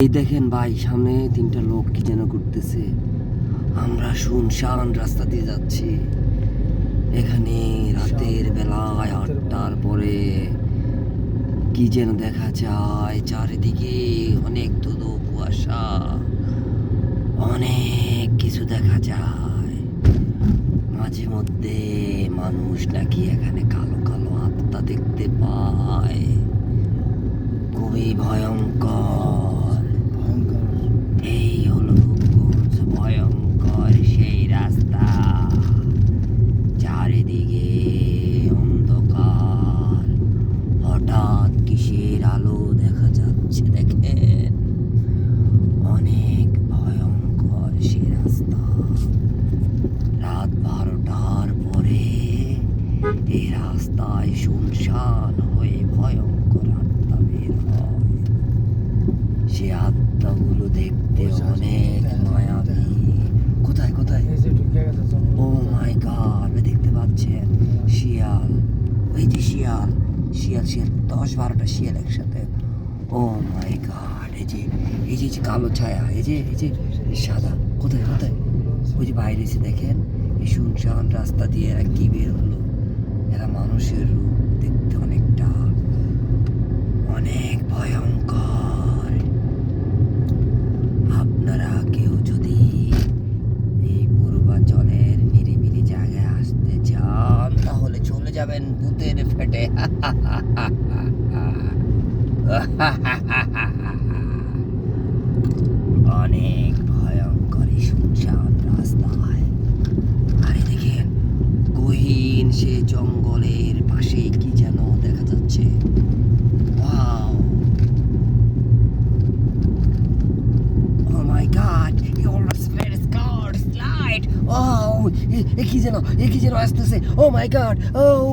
এই দেখেন ভাই, সামনে তিনটা লোক কি যেন করতেছে। আমরা শুনশান রাস্তা দিয়ে যাচ্ছি। এখানে রাতের বেলায় 8টার পরে কি যেন দেখা যায়। চারিদিকে অনেক ধুধু কুয়াশা, অনেক কিছু দেখা যায়। মাঝে মধ্যে মানুষ নাকি এখানে কালো কালো আত্মা দেখতে পায়। খুবই ভয়ঙ্কর। এই হলো রূপগঞ্জ, ভয়ঙ্কর সেই রাস্তা। চারিদিকে অন্ধকার, হঠাৎ কিসের আলো দেখা যাচ্ছে দেখেন। অনেক ভয়ঙ্কর সেই রাস্তা। রাত 12টার পরে এই রাস্তায় শুনশান হয়ে ভয়ঙ্কর আত্মা বের হয়। সে আত্মাগুলো দেখতে অনেক মায়াবী। কোথায় কোথায়? ও মাই গড, দেখতে পাচ্ছেন শিয়াল। ওই যে শিয়াল, শিয়াল শিয়াল 10-12টা শিয়াল একসাথে। ও মাই গড, এই যে কালো ছায়া, এই যে সাদা। কোথায় কোথায়? ওই যে বাইরে এসে দেখেন, এই শুনশান রাস্তা দিয়ে এরা কি বের হলো। এরা মানুষের রূপ, দেখতে অনেকটা অনেক ভয়ঙ্কর। আপনারা কেউ যদি এই পূর্বাঞ্চলের নিরিবিলি জায়গায় আসতে চান তাহলে চলে যাবেন ভূতের ফেটে। অনেক ভয়ঙ্কর শুনশান রাস্তায়। আরে দেখেন, গহীন সে জঙ্গলের পাশে কি যেন দেখা যাচ্ছে। Wow, oh my god, he almost slid his car, slide. Oh, কি যেন আসতেছে। Oh my god, oh